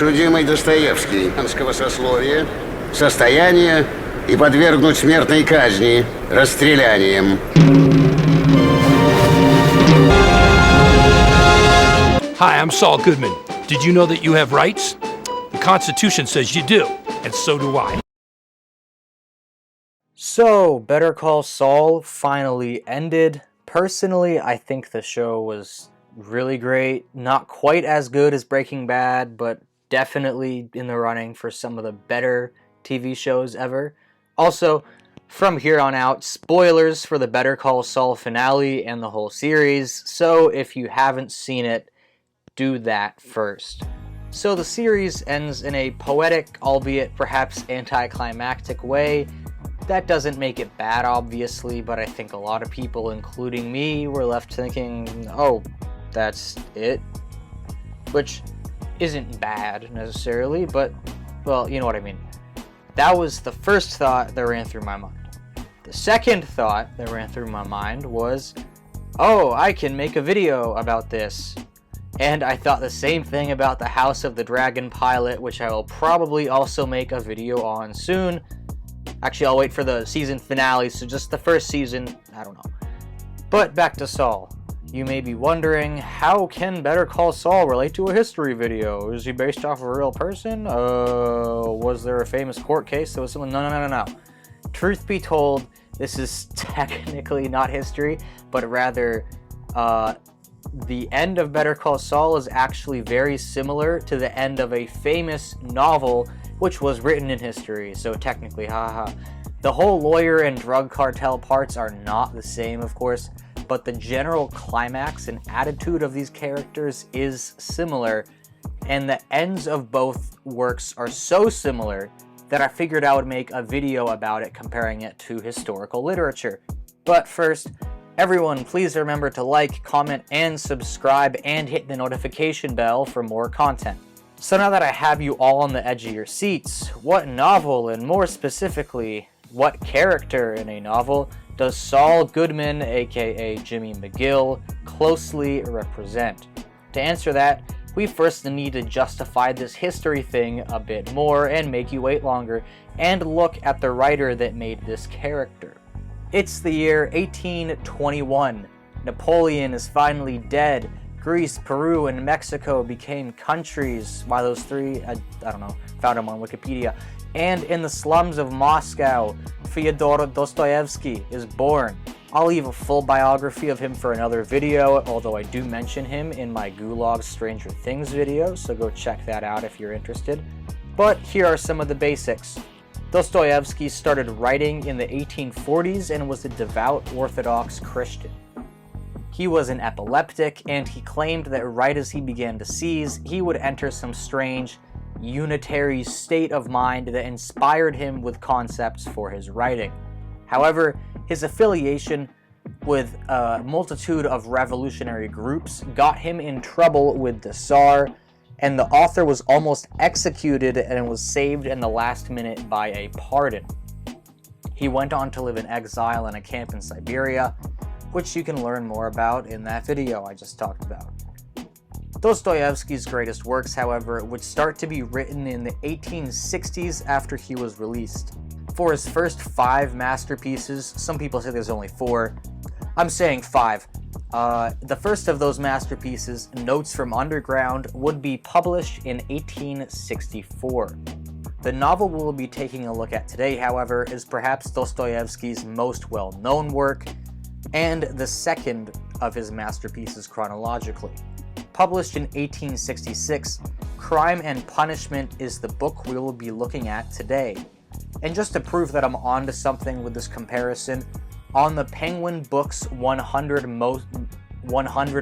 Подсудимый Достоевский, ханского сословия, состояние и подвергнуть смертной казни, расстрелянием. Hi, I'm Saul Goodman. Did you know that you have rights? The Constitution says you do, and so do I. So, Better Call Saul finally ended. Personally, I think the show was really great. Not quite as good as Breaking Bad, but definitely in the running for some of the better TV shows ever. Also, from here on out, spoilers for the Better Call Saul finale and the whole series, so if you haven't seen it, do that first. So the series ends in a poetic, albeit perhaps anticlimactic way. That doesn't make it bad, obviously, but I think a lot of people, including me, were left thinking, oh, that's it? Which isn't bad, necessarily, but, well, you know what I mean. That was the first thought that ran through my mind. The second thought that ran through my mind was, oh, I can make a video about this. And I thought the same thing about the House of the Dragon pilot, which I will probably also make a video on soon. Actually, I'll wait for the season finale, so just the first season, I don't know. But back to Saul. You may be wondering, how can Better Call Saul relate to a history video? Is he based off of a real person? Was there a famous court case that was someone? No. Truth be told, this is technically not history, but rather, the end of Better Call Saul is actually very similar to the end of a famous novel which was written in history, so technically, haha. The whole lawyer and drug cartel parts are not the same, of course, but the general climax and attitude of these characters is similar, and the ends of both works are so similar that I figured I would make a video about it comparing it to historical literature. But first, everyone, please remember to like, comment, and subscribe, and hit the notification bell for more content. So now that I have you all on the edge of your seats, what novel, and more specifically, what character in a novel, does Saul Goodman, aka Jimmy McGill, closely represent? To answer that, we first need to justify this history thing a bit more and make you wait longer, and look at the writer that made this character. It's the year 1821. Napoleon is finally dead. Greece, Peru, and Mexico became countries. Why those three? I don't know. Found them on Wikipedia. And in the slums of Moscow, Fyodor Dostoevsky is born. I'll leave a full biography of him for another video, although I do mention him in my Gulag Stranger Things video, so go check that out if you're interested. But here are some of the basics. Dostoevsky started writing in the 1840s and was a devout Orthodox Christian. He was an epileptic, and he claimed that right as he began to seize, he would enter some strange, unitary state of mind that inspired him with concepts for his writing. However, his affiliation with a multitude of revolutionary groups got him in trouble with the Tsar, and the author was almost executed and was saved in the last minute by a pardon. He went on to live in exile in a camp in Siberia, which you can learn more about in that video I just talked about. Dostoevsky's greatest works, however, would start to be written in the 1860s after he was released. For his first 5 masterpieces, some people say there's only 4, I'm saying 5. The first of those masterpieces, Notes from Underground, would be published in 1864. The novel we'll be taking a look at today, however, is perhaps Dostoevsky's most well-known work, and the second of his masterpieces chronologically. Published in 1866, Crime and Punishment is the book we will be looking at today. And just to prove that I'm onto something with this comparison, on the Penguin Books 100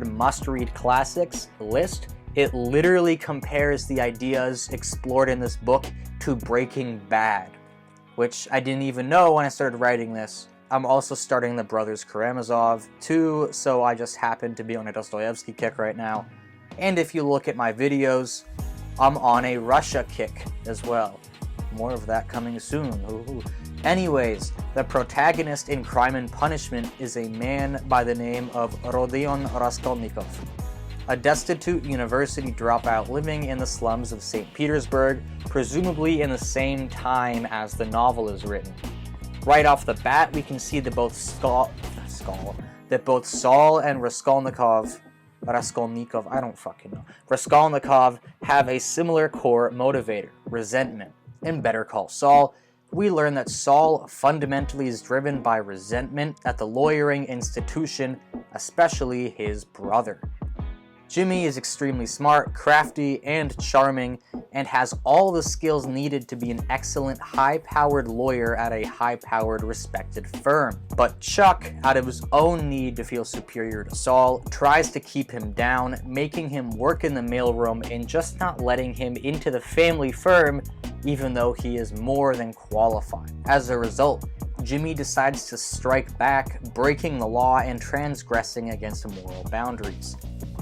must-read classics list, it literally compares the ideas explored in this book to Breaking Bad, which I didn't even know when I started writing this. I'm also starting the Brothers Karamazov too, so I just happen to be on a Dostoevsky kick right now. And if you look at my videos, I'm on a Russia kick as well. More of that coming soon. Ooh. Anyways, the protagonist in Crime and Punishment is a man by the name of Rodion Raskolnikov. a destitute university dropout living in the slums of St. Petersburg, presumably in the same time as the novel is written. Right off the bat, we can see that both Saul and Raskolnikov, Raskolnikov have a similar core motivator, resentment. In Better Call Saul, we learn that Saul fundamentally is driven by resentment at the lawyering institution, especially his brother. Jimmy is extremely smart, crafty, and charming, and has all the skills needed to be an excellent high-powered lawyer at a high-powered, respected firm. But Chuck, out of his own need to feel superior to Saul, tries to keep him down, making him work in the mailroom and just not letting him into the family firm, even though he is more than qualified. As a result, Jimmy decides to strike back, breaking the law and transgressing against moral boundaries.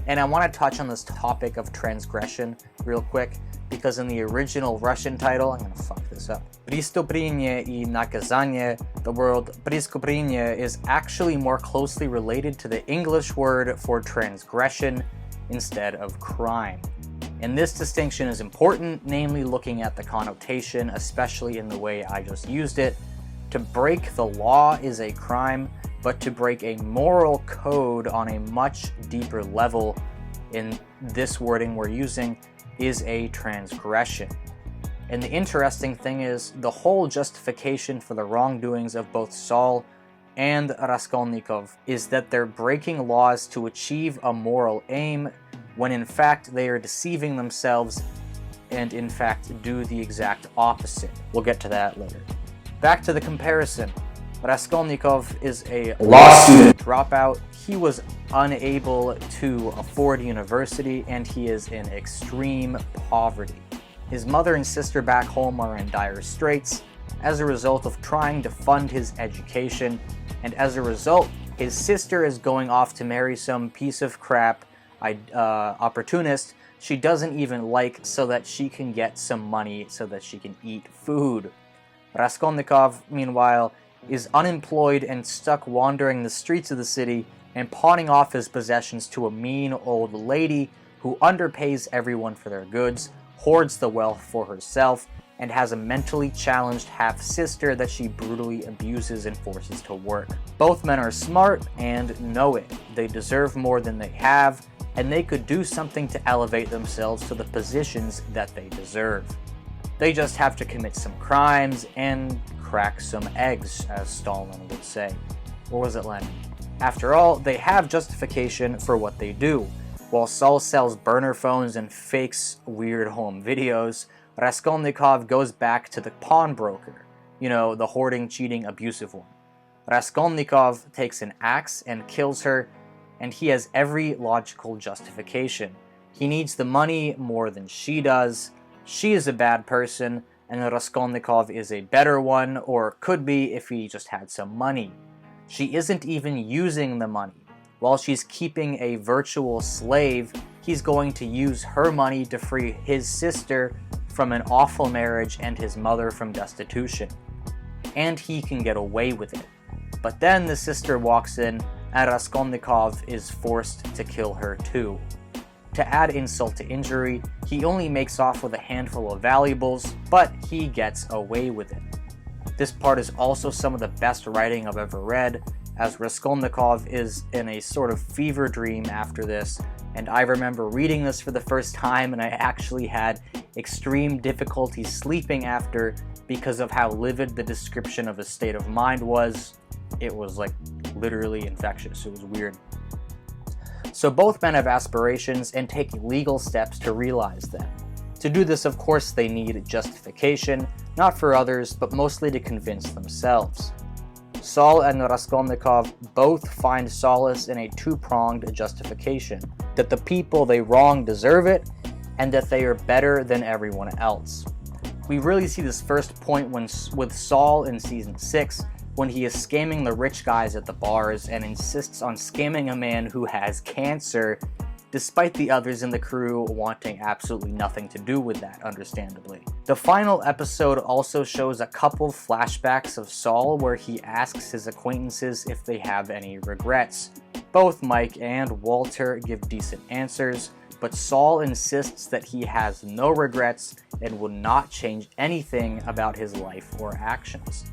And I want to touch on this topic of transgression real quick, because in the original Russian title, I'm going to fuck this up, Преступление и наказание, the word преступление is actually more closely related to the English word for transgression instead of crime. And this distinction is important, namely looking at the connotation, especially in the way I just used it. To break the law is a crime, but to break a moral code on a much deeper level, in this wording we're using, is a transgression. And the interesting thing is, the whole justification for the wrongdoings of both Saul and Raskolnikov is that they're breaking laws to achieve a moral aim, when in fact they are deceiving themselves and in fact do the exact opposite. We'll get to that later. Back to the comparison. Raskolnikov is a law student dropout. He was unable to afford university, and he is in extreme poverty. His mother and sister back home are in dire straits as a result of trying to fund his education, and as a result, his sister is going off to marry some piece of crap opportunist she doesn't even like, so that she can get some money so that she can eat food. Raskolnikov, meanwhile, is unemployed and stuck wandering the streets of the city and pawning off his possessions to a mean old lady who underpays everyone for their goods, hoards the wealth for herself, and has a mentally challenged half-sister that she brutally abuses and forces to work. Both men are smart and know it. They deserve more than they have, and they could do something to elevate themselves to the positions that they deserve. They just have to commit some crimes and crack some eggs, as Stalin would say. Or was it Lenin? After all, they have justification for what they do. While Saul sells burner phones and fakes weird home videos, Raskolnikov goes back to the pawnbroker. You know, the hoarding, cheating, abusive one. Raskolnikov takes an axe and kills her, and he has every logical justification. He needs the money more than she does. She is a bad person, and Raskolnikov is a better one, or could be if he just had some money. She isn't even using the money. While she's keeping a virtual slave, he's going to use her money to free his sister from an awful marriage and his mother from destitution. And he can get away with it. But then the sister walks in, and Raskolnikov is forced to kill her too. To add insult to injury, he only makes off with a handful of valuables, but he gets away with it. This part is also some of the best writing I've ever read, as Raskolnikov is in a sort of fever dream after this, and I remember reading this for the first time and I actually had extreme difficulty sleeping after because of how livid the description of his state of mind was. It was like literally infectious. It was weird. So both men have aspirations and take legal steps to realize them. To do this, of course, they need justification, not for others, but mostly to convince themselves. Saul and Raskolnikov both find solace in a two-pronged justification, that the people they wrong deserve it, and that they are better than everyone else. We really see this first point with Saul in Season 6, when he is scamming the rich guys at the bars and insists on scamming a man who has cancer despite the others in the crew wanting absolutely nothing to do with that, understandably. The final episode also shows a couple flashbacks of Saul where he asks his acquaintances if they have any regrets. Both Mike and Walter give decent answers, but Saul insists that he has no regrets and will not change anything about his life or actions.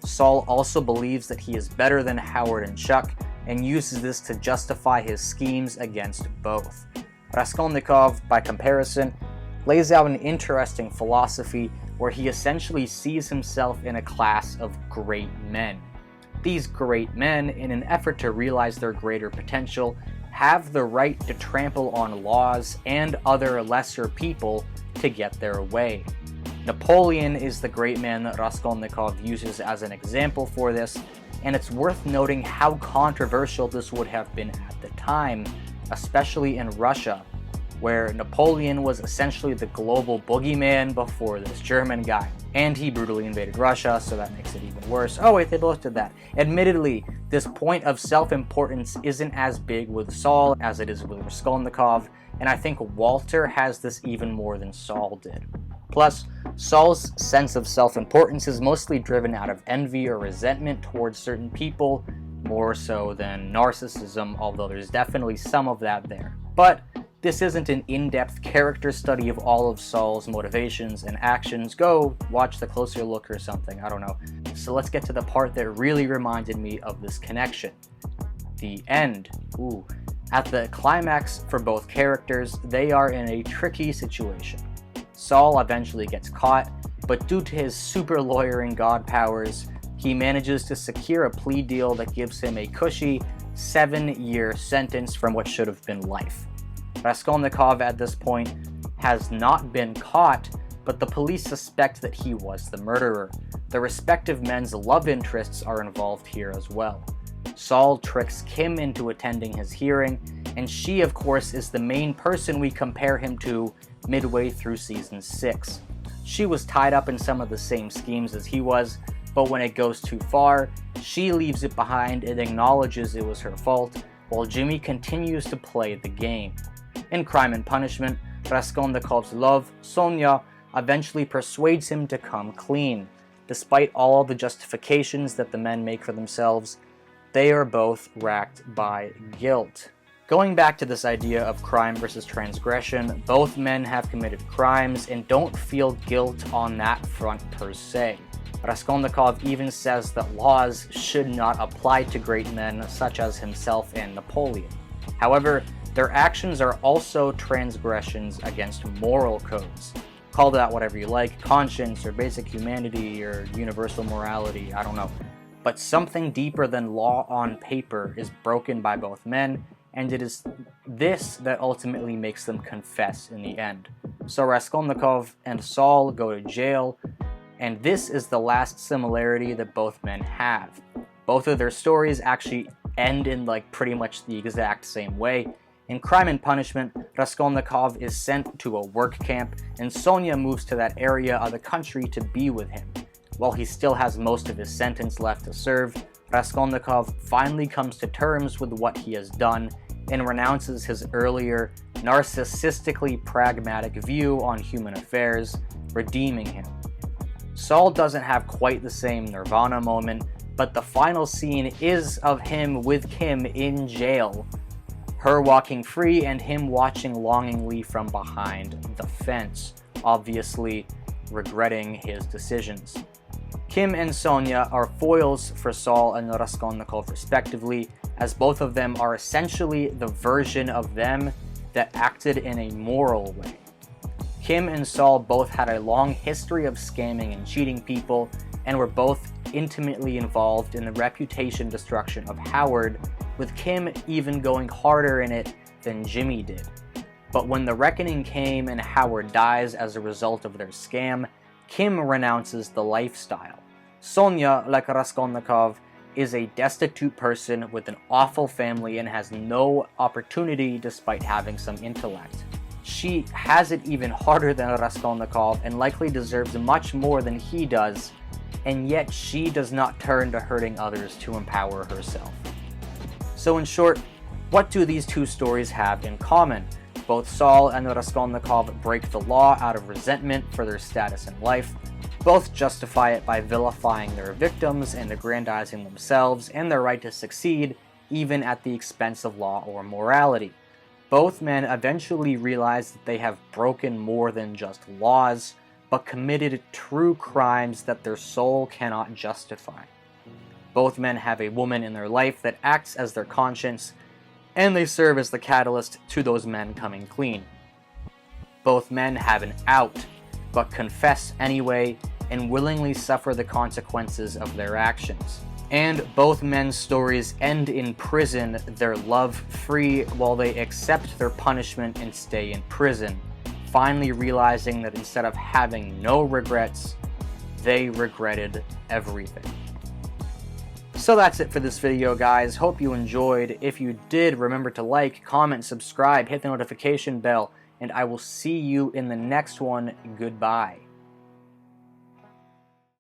Saul also believes that he is better than Howard and Chuck and uses this to justify his schemes against both. Raskolnikov, by comparison, lays out an interesting philosophy where he essentially sees himself in a class of great men. These great men, in an effort to realize their greater potential, have the right to trample on laws and other lesser people to get their way. Napoleon is the great man that Raskolnikov uses as an example for this, and it's worth noting how controversial this would have been at the time, especially in Russia, where Napoleon was essentially the global boogeyman before this German guy. And he brutally invaded Russia, so that makes it even worse. Oh wait, they both did that. Admittedly, this point of self-importance isn't as big with Saul as it is with Raskolnikov, and I think Walter has this even more than Saul did. Plus, Saul's sense of self-importance is mostly driven out of envy or resentment towards certain people, more so than narcissism, although there's definitely some of that there. But this isn't an in-depth character study of all of Saul's motivations and actions. Go watch the closer look or something, I don't know. So let's get to the part that really reminded me of this connection. The end. Ooh. At the climax for both characters, they are in a tricky situation. Saul eventually gets caught, but due to his super lawyering god powers, he manages to secure a plea deal that gives him a cushy 7-year sentence from what should have been life. Raskolnikov at this point has not been caught, but the police suspect that he was the murderer. The respective men's love interests are involved here as well. Saul tricks Kim into attending his hearing, and she of course is the main person we compare him to midway through season 6. She was tied up in some of the same schemes as he was, but when it goes too far, she leaves it behind and acknowledges it was her fault, while Jimmy continues to play the game. In Crime and Punishment, Raskolnikov's love, Sonia, eventually persuades him to come clean. Despite all the justifications that the men make for themselves, they are both racked by guilt. Going back to this idea of crime versus transgression, both men have committed crimes and don't feel guilt on that front per se. Raskolnikov even says that laws should not apply to great men such as himself and Napoleon. However, their actions are also transgressions against moral codes. Call that whatever you like, conscience or basic humanity or universal morality, I don't know. But something deeper than law on paper is broken by both men, and it is this that ultimately makes them confess in the end. So Raskolnikov and Saul go to jail, and this is the last similarity that both men have. Both of their stories actually end in pretty much the exact same way. In Crime and Punishment, Raskolnikov is sent to a work camp, and Sonia moves to that area of the country to be with him. While he still has most of his sentence left to serve, Raskolnikov finally comes to terms with what he has done and renounces his earlier, narcissistically pragmatic view on human affairs, redeeming him. Saul doesn't have quite the same Nirvana moment, but the final scene is of him with Kim in jail, her walking free and him watching longingly from behind the fence, obviously regretting his decisions. Kim and Sonia are foils for Saul and Raskolnikov respectively, as both of them are essentially the version of them that acted in a moral way. Kim and Saul both had a long history of scamming and cheating people, and were both intimately involved in the reputation destruction of Howard, with Kim even going harder in it than Jimmy did. But when the reckoning came and Howard dies as a result of their scam, Kim renounces the lifestyle. Sonia, like Raskolnikov, is a destitute person with an awful family and has no opportunity despite having some intellect. She has it even harder than Raskolnikov and likely deserves much more than he does, and yet she does not turn to hurting others to empower herself. So in short, What do these two stories have in common? Both Saul and Raskolnikov break the law out of resentment for their status in life. Both justify it by vilifying their victims and aggrandizing themselves and their right to succeed, even at the expense of law or morality. Both men eventually realize that they have broken more than just laws, but committed true crimes that their soul cannot justify. Both men have a woman in their life that acts as their conscience, and they serve as the catalyst to those men coming clean. Both men have an out, but confess anyway and willingly suffer the consequences of their actions. And both men's stories end in prison, their love free, while they accept their punishment and stay in prison, finally realizing that instead of having no regrets, they regretted everything. So that's it for this video, guys. Hope you enjoyed. If you did, remember to like, comment, subscribe, hit the notification bell, and I will see you in the next one. Goodbye.